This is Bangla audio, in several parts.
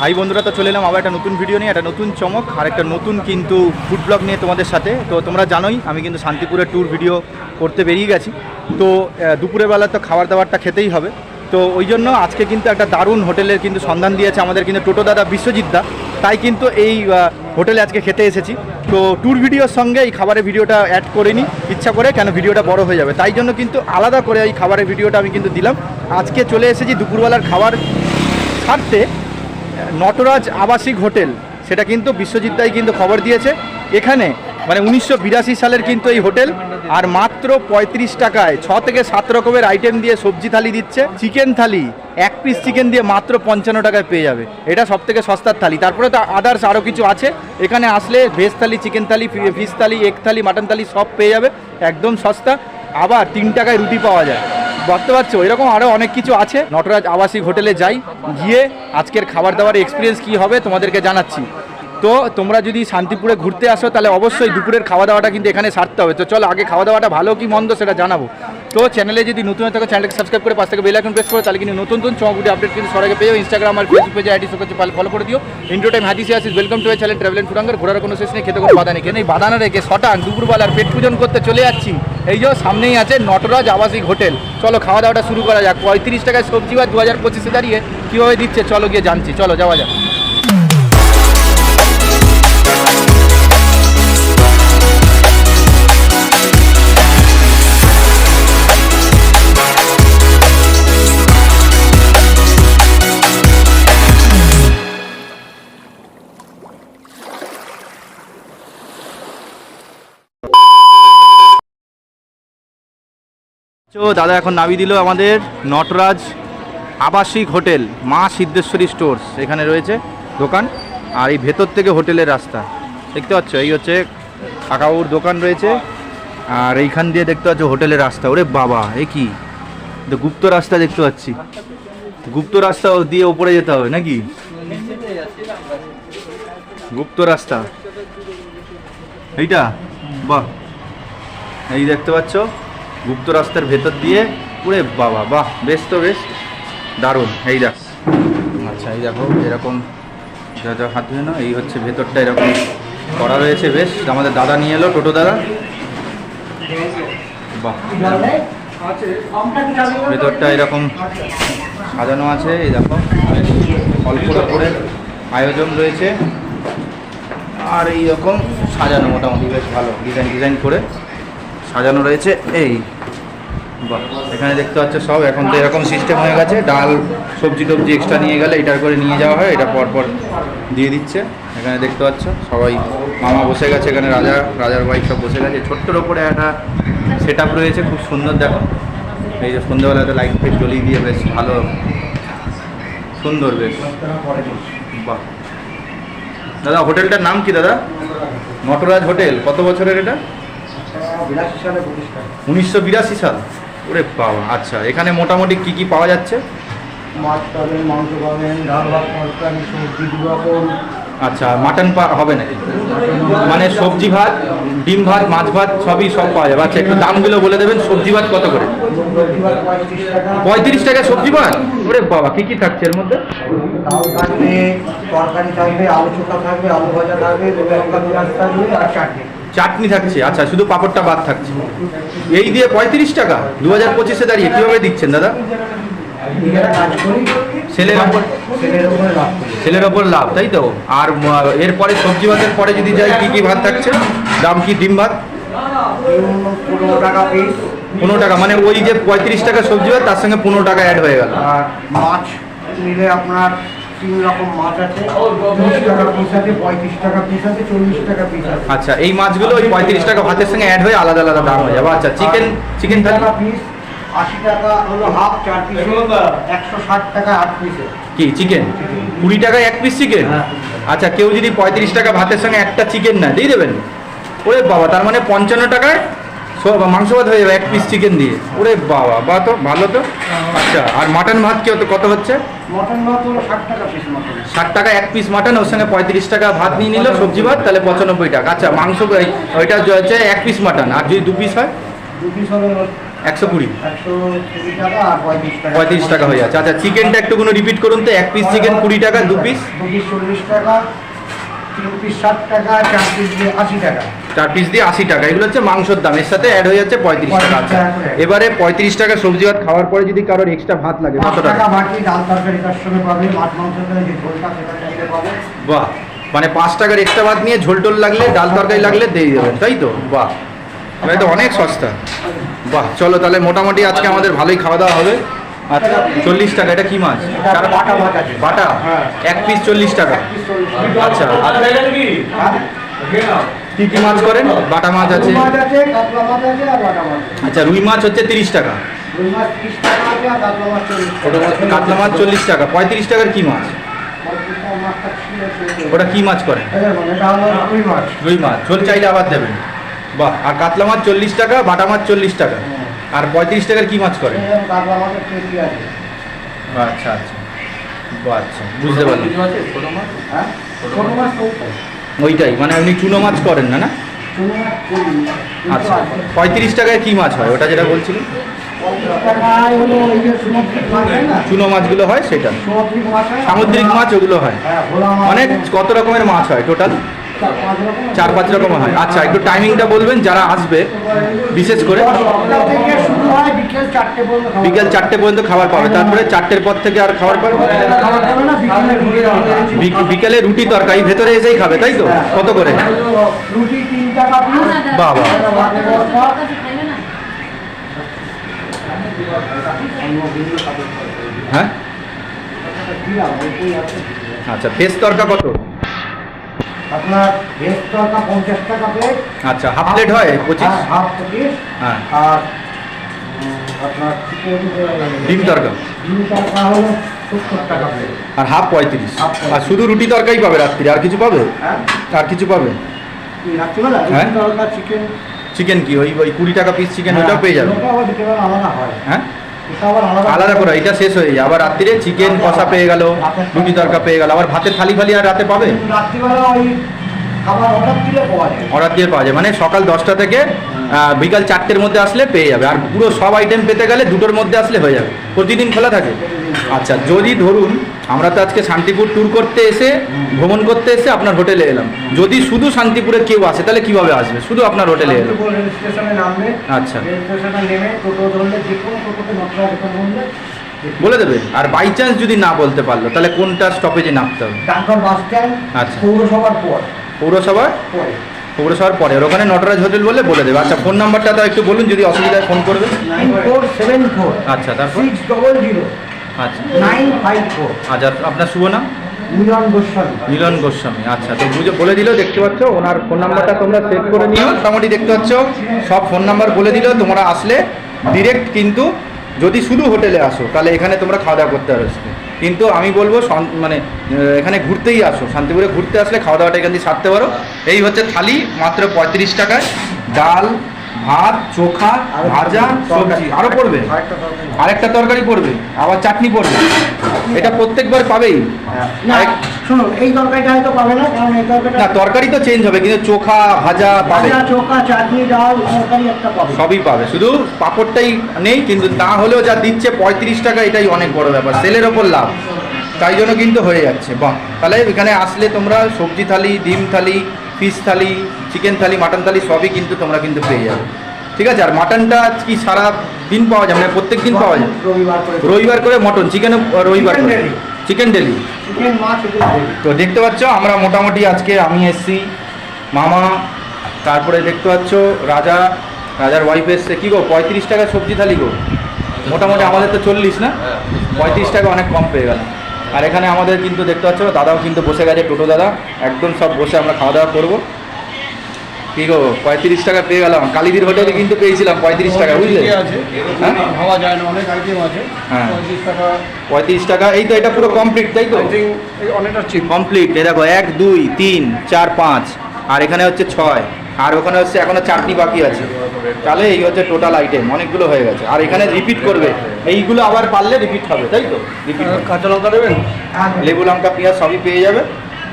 হাই বন্ধুরা, তো চলে এলাম আবার একটা নতুন ভিডিও নিয়ে, একটা নতুন চমক আর একটা নতুন কিন্তু ফুড ব্লগ নিয়ে তোমাদের সাথে। তো তোমরা জানোই আমি কিন্তু শান্তিপুরের ট্যুর ভিডিও করতে বেরিয়ে গেছি। তো দুপুরের বেলা তো খাবার দাবারটা খেতেই হবে। তো ওই জন্য আজকে কিন্তু একটা দারুণ হোটেলের কিন্তু সন্ধান দিয়েছে আমাদের কিন্তু টোটো দাদা বিশ্বজিৎ দা। তাই কিন্তু এই হোটেলে আজকে খেতে এসেছি। তো ট্যুর ভিডিওর সঙ্গে এই খাবারের ভিডিওটা অ্যাড করিনি ইচ্ছা করে, কেন ভিডিওটা বড় হয়ে যাবে, তাই জন্য কিন্তু আলাদা করে এই খাবারের ভিডিওটা আমি কিন্তু দিলাম। আজকে চলে এসেছি দুপুরবেলার খাবার ছাড়তে নটরাজ আবাসিক হোটেল, সেটা কিন্তু বিশ্বজিৎ দাই কিন্তু খবর দিয়েছে। এখানে মানে 1982 সালের কিন্তু এই হোটেল, আর মাত্র 35 টাকায় 6 থেকে 7 রকমের আইটেম দিয়ে সবজি থালি দিচ্ছে। চিকেন থালি 1 পিস চিকেন দিয়ে মাত্র 55 টাকায় পেয়ে যাবে। এটা সব থেকে সস্তার থালি। তারপরে তো আদার্স আরও কিছু আছে। এখানে আসলে ভেজ থালি, চিকেন থালি, ফিশ থালি, এগ থালি, মাটন থালি সব পেয়ে যাবে একদম সস্তা। আবার 3 টাকায় রুটি পাওয়া যায়, বুঝতে পারছো। এরকম আরও অনেক কিছু আছে। নটরাজ আবাসিক হোটেলে যাই, গিয়ে আজকের খাবার দাবার এক্সপিরিয়েন্স কী হবে তোমাদেরকে জানাচ্ছি। তো তোমরা যদি শান্তিপুরে ঘুরতে আসো তাহলে অবশ্যই দুপুরের খাওয়া দাওয়াটা কিন্তু এখানে সারতে হবে। তো চলো আগে খাওয়া দাওয়াটা ভালো কি মন্দ সেটা জানাবো। তো চ্যানেলে যদি নতুন হয়ে থাকো চ্যানেলকে সাবস্ক্রাইব করে পাশ থেকে বেল আইকন প্রেস করো, তাহলে কিন্তু নতুন নতুন চমকগুলি আপডেট কিন্তু সবার আগে পেয়ে যাও। ইনস্টাগ্রাম আর ফেসবুক পেজে আইডি শো করছে, ফলো করে দিও। ইন্ট্রো টাইম হাদিসে আসিস, welcome to channel travel and ফুডাঙ্গার। ঘোরার কোনো শেষ নেই, খেতে কোনো বাধা নেই। কেন এই বাধা না রেখে শটান দুপুরবেলার পেট পূজন করতে চলে যাচ্ছি। এই যে সামনেই আছে নটরাজ আবাসিক হোটেল। চলো খাওয়া দাওয়াটা শুরু করা যাক। 35 টাকায় সবজি ভাত 2025-এ দাঁড়িয়ে কীভাবে দিচ্ছে চলো গিয়ে জানছি। চলো যাওয়া যাক। দাদা এখন নামিয়ে দিল আমাদের নটরাজ আবাসিক হোটেল, মা সিদ্ধেশ্বরী স্টোর্স এখানে রয়েছে দোকান। আর এই ভেতর থেকে হোটেলের রাস্তা দেখতে পাচ্ছ, এই হচ্ছে কাকাউর দোকান রয়েছে। আর এইখান দিয়ে দেখতে পাচ্ছ হোটেলের রাস্তা। ওরে বাবা, এ কি গুপ্ত রাস্তা দেখতে পাচ্ছি। গুপ্ত রাস্তা দিয়ে ওপরে যেতে হবে নাকি? গুপ্ত রাস্তা এইটা, বাহ। এই দেখতে পাচ্ছ গুপ্ত রাস্তার ভেতর দিয়ে। ওরে বাবা, বাহ, বেশ তো বেশ দারুণ। এই দেখ, আচ্ছা এই দেখো এরকম যা হাত ধুয়ে না, এই হচ্ছে ভেতরটা এরকম করা রয়েছে। বেশ, আমাদের দাদা নিয়ে এলো, টোটো দাদা। বাহ, ভেতরটা এরকম সাজানো আছে। এই দেখো অল্প করে আয়োজন রয়েছে, আর এইরকম সাজানো মোটামুটি বেশ ভালো ডিজাইন করে সাজানো রয়েছে। এই বাহ, এখানে দেখতে পাচ্ছ সব এখন তো এরকম সিস্টেম হয়ে গেছে। ডাল সবজি টবজি এক্সট্রা নিয়ে গেলে এটার করে নিয়ে যাওয়া হয়, এটা পরপর দিয়ে দিচ্ছে। এখানে দেখতে পাচ্ছ সবাই, মামা বসে গেছে এখানে, রাজার ওয়াইফ সব বসে গেছে। ছোট্টর ওপরে একটা সেট আপ রয়েছে, খুব সুন্দর দেখো। এই যে সন্ধ্যাবেলাতে লাইট ফাইট জ্বলিয়ে দিয়ে বেশ ভালো সুন্দর, বেশ বাহ। দাদা হোটেলটার নাম কি দাদা? নটরাজ হোটেল। কত বছরের এটা? 1982 সাল। ওরে বাবা, আচ্ছা এখানে মোটামুটি কি কি পাওয়া যাচ্ছে? মাছ পাবেন, মাংস পাবেন, ডাল ভাত, তরকারি, সবজি, দুরকম। আচ্ছা, মাটন হবে নাকি? মানে সবজি ভাত, ডিম ভাত, মাছ ভাত সব পাওয়া যাবে। আচ্ছা একটু দামগুলো বলে দেবেন। সবজি ভাত কত করে? 35 টাকা সবজি ভাত। ওরে বাবা, কি কি থাকছে এর মধ্যে? ডাল থাকবে, তরকারি থাকবে, আলু চোখা থাকবে, আলু ভাজা থাকবে, লঙ্কা পেঁয়াজ থাকবে, আর চাটনি থাকছে। আচ্ছা, শুধু পাঁপড়টা বাদ থাকছে। এই দিয়ে 35 টাকা 2025-এ দাঁড়িয়ে কীভাবে দিচ্ছেন দাদা? ছেলের ওপর লাভ, তাই তো। আর এরপরে সবজি ভাতের পরে যদি যাই কি কি ভাত থাকছে? দাম কি? ডিম ভাত 15 টাকা পিস। 15 টাকা, মানে ওই যে 35 টাকা সবজি ভাত তার সঙ্গে 15 টাকা অ্যাড হয়ে গেল। আর মাছ নিলে আপনার 3 রকম মাছ আছে, 20 টাকা পিস আছে, 35 টাকা পিস আছে, 40 টাকা পিস আছে। আচ্ছা, এই মাছগুলো ওই 35 টাকা ভাতের সঙ্গে অ্যাড হয়ে আলাদা আলাদা দাম হয়ে যাবে। আচ্ছা, চিকেন টাকা পিস, 80 টাকা হলো হাফ, 4 পিস 160 টাকা 8 পিসে। কি চিকেন 20 টাকায় 1 পিস চিকেন? আচ্ছা, কেউ যদি 35 টাকা ভাতের সঙ্গে একটা চিকেন না দিয়ে দেবেন? ওরে বাবা, তার মানে 55 টাকায় মাংস ভাত হয়ে যাবে 1 পিস চিকেন দিয়ে। ওরে বাবা, বা তো ভালো তো। আচ্ছা, আর মাটন ভাত কত হচ্ছে? মটন ভাত হলো 60 টাকা পিস। মটন 60 টাকা 1 পিস মাটন, ওর সঙ্গে 35 টাকা ভাত নিয়ে নিল সবজি ভাত, তাহলে 95 টাকা। আচ্ছা, মাংস ওইটা হচ্ছে 1 পিস মাটন, আর যদি 2 পিস হয়? 2 পিস হলো 120 120 টাকা আর 35 টাকা হয়ে যাচ্ছে। আচ্ছা চিকেনটা একটু কোনো রিপিট করুন তো, 1 পিস চিকেন 20 টাকা, 2 পিস 40 টাকা, 3 পিস 60 টাকা, 4 পিস দিয়ে 80 টাকা। 4 পিস দিয়ে 80 টাকা, এগুলো হচ্ছে মাংসের দাম, এর সাথে অ্যাড হয়ে যাচ্ছে 35 টাকা। আচ্ছা এবারে 35 টাকা সবজি ভাত খাওয়ার পরে যদি কারোর এক্সট্রা ভাত লাগে কত 5 টাকা? টাকা বাকি ডাল তরকারি তার সঙ্গে পাবে, মাছ মাংসের সাথে যে ঝোলটা সেটা চাইলে পাবে। বাহ, মানে 5 টাকার এক্সট্রা ভাত নিয়ে ঝোল টোল লাগলে, ডাল তরকারি লাগলে দিয়ে দেবেন, তাই তো? বাহ, এটা তো অনেক সস্তা। বাহ, চলো তাহলে মোটামুটি আজকে আমাদের ভালোই খাওয়া দাওয়া হবে। আচ্ছা 40 টাকা, এটা কি মাছ? এটা বাটা মাছ আছে। বাটা, হ্যাঁ। 1 পিস 40 টাকা। 1 পিস 40 আচ্ছা কি কি মাছ করেন? বাটা মাছ আছে, মাছ আছে, কাতলা মাছ আছে আর বাটা মাছ আছে। আচ্ছা রুই মাছ হচ্ছে 30 টাকা, রুই মাছ 30 টাকা আছে আর কাতলা মাছ 40 ওটা টাকা। কাতলা মাছ 40 টাকা। 35 টাকার কি মাছ? 35 টাকা মাছটা ছিল সেই। ওটা কি মাছ করেন? এটা হলো রুই মাছ। রুই মাছ, ঝোল চাইলে আবার দেবেন। বাহ, আর কাতলা মাছ 40 টাকা, বাটা মাছ 40 টাকা। আর 35 টাকার কি মাছ করেন? এই কাতলা মাছের কেজি আছে। আচ্ছা আচ্ছা, বাহ, আচ্ছা বুঝতে পারলাম। হ্যাঁ ছোট মাছ কোনটা? ওইটাই মানে আপনি চুনো মাছ করেন না? না চুনো মাছ করি। আচ্ছা 35 টাকায় কি মাছ হয় ওটা যেটা বলছিলেন? 35 টাকায় হলো এই যে সামুদ্রিক মাছ হয় না? চুনো মাছগুলো হয় সেটা, সামুদ্রিক মাছ হয়। সামুদ্রিক মাছ ওগুলো হয়। হ্যাঁ ভোলা মাছ। মানে কত রকমের মাছ হয় টোটাল? 4-5 রকম হয়। আচ্ছা একটু টাইমিংটা বলবেন যারা আসবে বিশেষ করে। 10টা থেকে শুরু হয়, বিকেল 4টে পর্যন্ত খাওয়া বিকেল 4টে পর্যন্ত খাবার পাবে, তারপরে 4টের পর থেকে আর খাবার পাবে? খাবার খাবে না, বিকেলে ঘুরে যাবে। বিকেলে রুটি তরকারি ভেতরে এসেই খাবে, তাই তো? কত করে? রুটি 3 টাকা পিস। বাহ বাহ, হ্যাঁ আচ্ছা ভেজ তরকা কত? আপনার ভেজ তরকা 50 টাকা প্লেট। আচ্ছা হাফ প্লেট হয় 25? Half plate. হ্যাঁ। আর আপনার চিকেন ডিম তরকা? ডিম তরকা হলো 70 টাকা প্লেট। আর হাফ 35। হাফ 35। আর শুধু রুটি তরকারি পাবে রাত্রিরে, আর কিছু পাবে? হ্যাঁ আর কিছু পাবে? কি রাত্রিবেলা হ্যাঁ। ডিম তরকা চিকেন। চিকেন কি ওই 20 টাকা পিস চিকেন ওটাও পেয়ে যাবে? ওটা আবার বিকেলবেলা আলাদা হয়। হ্যাঁ এটা আবার আলাদা করে, এটা শেষ হয়ে যায় আবার রাত্রিরে চিকেন কষা পেয়ে গেল, রুটি তরকা পেয়ে গেল, আবার ভাতের থালি ফালি আর রাতে পাবে? রাত্রিবেলা ওই খাবার অর্ডার দিলে পাওয়া যায়। অর্ডার দিয়ে পাওয়া যায়, মানে সকাল 10টা থেকে বিকাল 4টের মধ্যে আসলে পেয়ে যাবে। আর পুরো সব আইটেম পেতে গেলে 2টোর মধ্যে আসলে হয়ে যাবে। প্রতিদিন খোলা থাকে? আচ্ছা যদি ধরুন আমরা তো আজকে শান্তিপুর ট্যুর করতে এসে, ভ্রমণ করতে এসে আপনার হোটেলে এলাম, যদি শুধু শান্তিপুরে কেউ আসে তাহলে কিভাবে আসবে? শুধু আপনার হোটেলে এলো? শান্তিপুর রেল স্টেশনে নামবে। আচ্ছা রেল স্টেশনে নেমে টোটো ধরলে যে কোনো টোটোতে নকশা দেখে বললে বলে দেবে। আর বাই চান্স যদি না বলতে পারলো তাহলে কোনটা স্টপেজে নামতে হবে? ডাকঘর বাস স্ট্যান্ড। আচ্ছা। পৌরসভার পর। পৌরসভার পরে পৌরসভার পরে, আর ওখানে নটরাজ হোটেল বলে দেবে। আচ্ছা ফোন নাম্বারটা তো একটু বলুন, যদি অসুবিধায় ফোন করবে। 9474 আচ্ছা তারপর? 600 আচ্ছা 954। আচ্ছা আপনার শুভ নাম? মিলন গোস্বামী। মিলন গোস্বামী। আচ্ছা তো বলে দিল, দেখতে পাচ্ছ ওনার ফোন নাম্বারটা তোমরা সেভ করে নিও। মোটামুটি দেখতে পাচ্ছ সব ফোন নাম্বার বলে দিল। তোমরা আসলে ডিরেক্ট, কিন্তু যদি শুধু হোটেলে আসো তাহলে এখানে তোমরা খাওয়া দাওয়া করতে পারবে। কিন্তু আমি বলবো মানে এখানে ঘুরতেই আসো, শান্তিপুরে ঘুরতে আসলে খাওয়া দাওয়াটা এখান দিয়ে সারতে পারো। এই হচ্ছে থালি মাত্র 35 টাকায়, ডাল ভাত চোখা ভাজা সবজি আরও পড়বে, আরেকটা তরকারি পড়বে, আবার চাটনি পড়বে। এটা প্রত্যেকবার পাবেই। না শুনুন, এই তরকারিটা হয়তো পাবে না, কারণ এই তরকারিটা না তরকারি তো চেঞ্জ হবে, কিন্তু চোখা ভাজা পাবে, ভাজা চোখা চাটনি ডাল তরকারি একটা পাবে। সবই পাবে, শুধু পাঁপড়টাই নেই। কিন্তু তা হলেও যা দিচ্ছে 35 টাকা, এটাই অনেক বড় ব্যাপার, সেলের ওপর লাভ, তাই জন্য কিন্তু হয়ে যাচ্ছে। বাহ, তাহলে এখানে আসলে তোমরা সবজি থালি, ডিম থালি, ফিশ থালি, চিকেন থালি, মাটন থালি সবই কিন্তু তোমরা কিন্তু পেয়ে যাবে। ঠিক আছে। আর মাটনটা কি সারা দিন পাওয়া যায়, মানে প্রত্যেক দিন পাওয়া যায়? রবিবার করে। রবিবার করে মটন, চিকেনও রবিবার Chicken করে? daily। Chicken daily. চিকেন মাছ এগুলো daily। তো দেখতে পাচ্ছ আমরা মোটামুটি আজকে আমি এসছি, মামা, তারপরে দেখতে পাচ্ছ রাজার ওয়াইফ এসছে। কী গো 35 টাকা সবজি থালি গো? মোটামুটি আমাদের তো 40 না, 35 টাকা অনেক কম পেয়ে গেলাম। আর এখানে আমাদের কিন্তু দেখতে পাচ্ছ দাদাও কিন্তু বসে গেছে, টোটো দাদা একদম সব বসে আমরা খাওয়া দাওয়া করবো। কী গো 35 টাকা পেয়ে গেলাম। কালীদির হোটেলে কিন্তু পেয়েছিলাম 35 টাকা, বুঝলে? হ্যাঁ ভাবা যায় না, অনেক আইটেম আছে। হ্যাঁ 35 টাকা 35 টাকা। এই তো এটা পুরো কমপ্লিট, তাই তো? অনেকটা চিপ। কমপ্লিট। এই দেখো 1 2 3 4 5, আর এখানে হচ্ছে 6, আর ওখানে হচ্ছে এখনো চাটনি বাকি আছে। তাহলে এই হচ্ছে টোটাল আইটেম, অনেকগুলো হয়ে গেছে। আর এখানে রিপিট করবে, এইগুলো আবার পারলে রিপিট হবে, তাই তো? রিপিট। কাঁচা লঙ্কা দেবেন? লেবু লঙ্কা পেঁয়াজ সবই পেয়ে যাবে।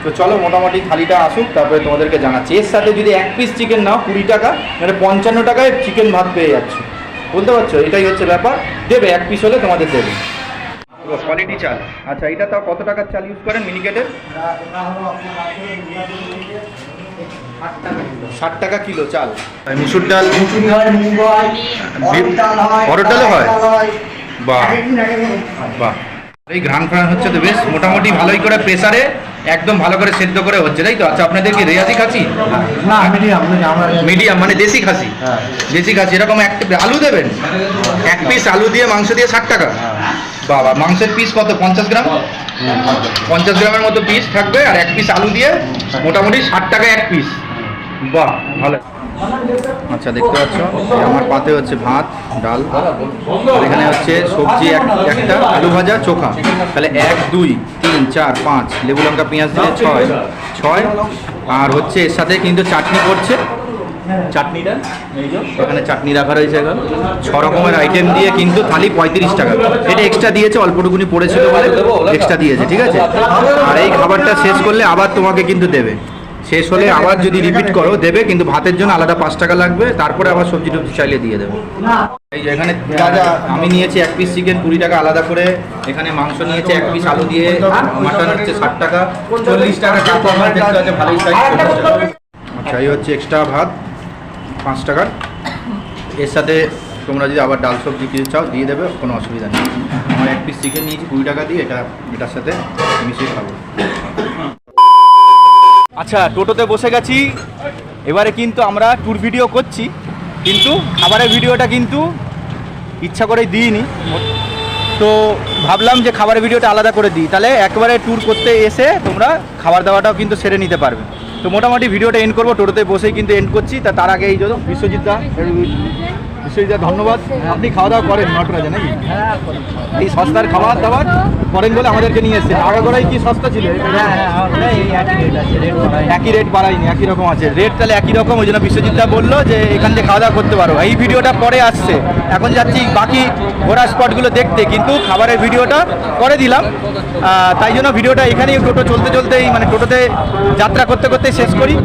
তো চলো মোটামুটি থালিটা আসুক, তারপরে তোমাদেরকে জানাচ্ছি। এর সাথে যদি 1 পিস চিকেন নাও 20 টাকা, মানে 55 টাকায় চিকেন ভাত পেয়ে যাচ্ছে। বলতে পারছো, এটাই হচ্ছে ব্যাপার। দেবে 1 পিস হলে তোমাদের দেবে। কোয়ালিটি চাল। আচ্ছা, এটা তাও কত টাকার চাল ইউজ করেন মিনিকেটের? 60 টাকা কিলো চাল। মুসুর ডাল, অরড় ডালও হয়? বাহ বাহ, এই ঘ্রাণ হচ্ছে তো বেশ, মোটামুটি ভালোই করে প্রেসারে একদম ভালো করে সেদ্ধ করে হচ্ছে, তাই তো? আচ্ছা, আপনাদের কি রেয়াজি খাসি? না, মিডিয়াম মানে দেশি খাসি। দেশি খাসি। এরকম একটা আলু দেবেন, 1 পিস আলু দিয়ে মাংস দিয়ে 60 টাকা। বাবা, মাংসের পিস কত? 50 গ্রাম? 50 গ্রামের মতো পিস থাকবে, আর 1 পিস আলু দিয়ে মোটামুটি 60 টাকা 1 পিস। বাহ, ভালো। আচ্ছা, দেখতে পাচ্ছ আমার পাতে হচ্ছে ভাত, ডাল, আর এখানে হচ্ছে সবজি একটা, আলু ভাজা, চোখা। তাহলে 1 2 3 4 5, লেবু লঙ্কা পেঁয়াজ দিয়ে 6, আর হচ্ছে এর সাথে কিন্তু চাটনি করছে। চাটনিটা এই যে এখানে চাটনি রাখা রয়েছে, এখন 6 রকমের আইটেম দিয়ে কিন্তু থালি 35 টাকা। এটা এক্সট্রা দিয়েছে, অল্পটুকুনি পড়েছিল বলে এক্সট্রা দিয়েছে, ঠিক আছে? আর এই খাবারটা শেষ করলে আবার তোমাকে কিন্তু দেবে, শেষ হলে আবার যদি রিপিট করো দেবে, কিন্তু ভাতের জন্য আলাদা 5 টাকা লাগবে, তারপরে আবার সবজি টবজি চাইলে দিয়ে দেবে। এই যে এখানে আমি নিয়েছি 1 পিস চিকেন 20 টাকা আলাদা করে, এখানে মাংস নিয়েছি 1 পিস আলু দিয়ে, মাটন হচ্ছে 60 টাকা, 40 টাকা কাপ আমার দেখতে আছে ভালোই সাইজ। আচ্ছা, এই হচ্ছে এক্সট্রা ভাত 5 টাকার। এর সাথে তোমরা যদি আবার ডাল সবজি কিছু চাও দিয়ে দেবে, কোনো অসুবিধা নেই। আমার 1 পিস চিকেন নিয়েছি 20 টাকা দিয়ে, এটার সাথে মিশিয়ে খাবো। আচ্ছা, টোটোতে বসে গেছি, এবারে কিন্তু আমরা ট্যুর ভিডিও করছি, কিন্তু খাবারের ভিডিওটা কিন্তু ইচ্ছা করেই দিইনি। তো ভাবলাম যে খাবারের ভিডিওটা আলাদা করে দিই, তাহলে একবারে ট্যুর করতে এসে তোমরা খাবার দাওয়াটাও কিন্তু সেরে নিতে পারবে। তো মোটামুটি ভিডিওটা এন্ড করবো, টোটোতে বসেই কিন্তু এন্ড করছি। তার আগে এই যদি বিশ্বজিৎ দা, ধন্যবাদ। আপনি খাওয়া দাওয়া করেন নটরাজে নাকি? এই সস্তার খাবার দাবার করেন বলে আমাদেরকে নিয়ে এসেছেন। আগাগোড়াই কি সস্তা ছিল? একই রেট বাড়ায়নি, একই রকম আছে রেট। তাহলে একই রকম, ওই জন্য বিশ্বজিৎ দা বললো যে এখান থেকে খাওয়া দাওয়া করতে পারো। এই ভিডিওটা পরে আসছে, এখন যাচ্ছি বাকি ঘোরার স্পটগুলো দেখতে, কিন্তু খাবারের ভিডিওটা করে দিলাম। তাই জন্য ভিডিওটা এখানেই টোটো চলতে চলতেই, মানে টোটোতে যাত্রা করতে করতে শেষ করি।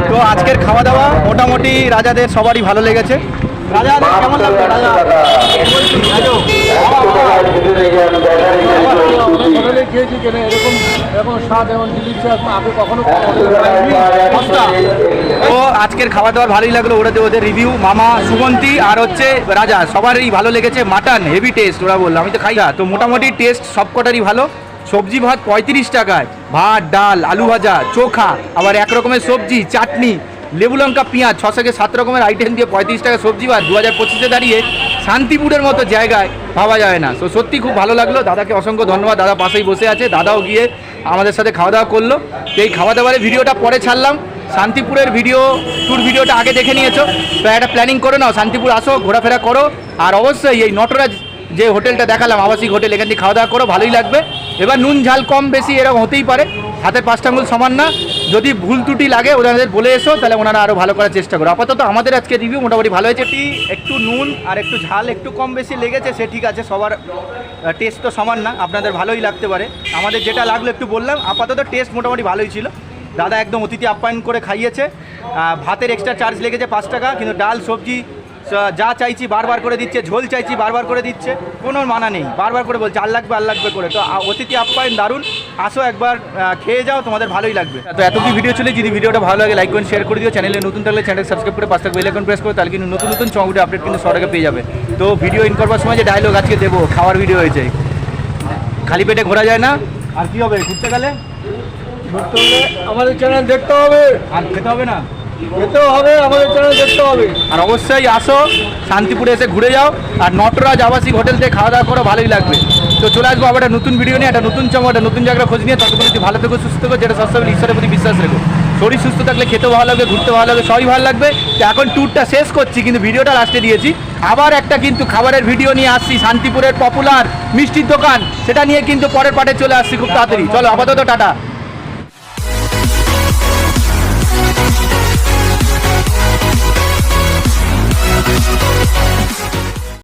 তো আজকের খাওয়া দাওয়া মোটামুটি রাজাদের সবারই ভালো লেগেছে। রাজা কেমন লাগলো? রাজা খেয়েছি কেন এরকম স্বাদ এবং আগে কখনো। তো আজকের খাওয়া দাওয়ার ভালোই লাগলো, ওদের রিভিউ মামা, সুগন্তি আর হচ্ছে রাজা সবারই ভালো লেগেছে। মাটন হেভি টেস্ট ওরা বললো, আমি তো খাই না। তো মোটামুটি টেস্ট সবকটারই ভালো। সবজি ভাত 35 টাকায়, ভাত ডাল আলু ভাজা চোখা, আবার 1 রকমের সবজি চাটনি লেবু লঙ্কা পেঁয়াজ 6 থেকে 7 রকমের আইটেম দিয়ে 35 টাকা সবজি ভাত 2025-এ দাঁড়িয়ে শান্তিপুরের মতো জায়গায় ভাবা যায় না। তো সত্যি খুব ভালো লাগলো। দাদাকে অসংখ্য ধন্যবাদ, দাদা পাশেই বসে আছে, দাদাও গিয়ে আমাদের সাথে খাওয়া দাওয়া করলো। তো এই খাওয়া দাওয়ারের ভিডিওটা পরে ছাড়লাম। শান্তিপুরের ট্যুর ভিডিওটা আগে দেখে নিয়েছো, তো একটা প্ল্যানিং করে নাও, শান্তিপুর আসো, ঘোরাফেরা করো। আর অবশ্যই এই নটরাজ যে হোটেলটা দেখালাম, আবাসিক হোটেল, এখান থেকে খাওয়া দাওয়া করো, ভালোই লাগবে। এবার নুন ঝাল কম বেশি এরকম হতেই পারে, হাতের 5টা আঙুল সমান না। যদি ভুল ত্রুটি লাগে ওনাদের বলে এসো, তাহলে ওনারা আরও ভালো করার চেষ্টা করো। আপাতত আমাদের আজকে রিভিউ মোটামুটি ভালো হয়েছে। একটু নুন আর একটু ঝাল একটু কম বেশি লেগেছে, সে ঠিক আছে, সবার টেস্ট তো সমান না, আপনাদের ভালোই লাগতে পারে। আমাদের যেটা লাগলো একটু বললাম। আপাতত টেস্ট মোটামুটি ভালোই ছিল। দাদা একদম অতিথি আপ্যায়ন করে খাইয়েছে। ভাতের এক্সট্রা চার্জ লেগেছে 5 টাকা, কিন্তু ডাল সবজি যা চাইছি বারবার করে দিচ্ছে, ঝোল চাইছি বারবার করে দিচ্ছে, কোনো মানা নেই, বারবার করে বলছে আর লাগবে করে। তো অতিথি আপ্যায়ন দারুণ, আসো একবার খেয়ে যাও, তোমাদের ভালোই লাগবে। তো এত কি ভিডিও ছিল, যদি ভিডিওটা ভালো লাগে লাইক করুন, শেয়ার করে দিও। চ্যানেলে নতুন থাকলে চ্যানেল সাবস্ক্রাইব করে 5 টাকা বেল আইকন প্রেস করো, তাহলে কিন্তু নতুন চমকটা আপডেট কিন্তু সবার আগে পেয়ে যাবে। তো ভিডিও ইন করবার সময় যে ডায়লগ আজকে দেবো, খাওয়ার ভিডিও হয়েছে, খালি পেটে ঘোরা যায় না। আর কি হবে ঘুরতে গেলে? ঘুরতে হলে আমাদের চ্যানেল দেখতে হবে, আর খেতে হবে না, খেতেও হবে, আমাদের চ্যানেল দেখতে হবে। আর অবশ্যই আসো, শান্তিপুরে এসে ঘুরে যাও, আর নটরাজ আবাসিক হোটেল থেকে খাওয়া দাওয়া করো, ভালোই লাগবে। তো চলে আসবো আবার একটা নতুন ভিডিও নিয়ে, একটা নতুন চমক, একটা নতুন জায়গায় খোঁজ নিয়ে। ততক্ষণ যদি ভালো থেকো, সুস্থ থেকো, যেটা সবসময় ঈশ্বরের প্রতি বিশ্বাস রেখো। শরীর সুস্থ থাকলে খেতে ভালো লাগবে, ঘুরতে ভালো লাগবে, সবই ভালো লাগবে। তো এখন ট্যুরটা শেষ করছি, কিন্তু ভিডিওটা লাস্টে দিয়েছি। আবার একটা কিন্তু খাবারের ভিডিও নিয়ে আসছি, শান্তিপুরের পপুলার মিষ্টির দোকান, সেটা নিয়ে কিন্তু পরের পার্টে চলে আসছি খুব তাড়াতাড়ি। চলো আপাতত টাটা।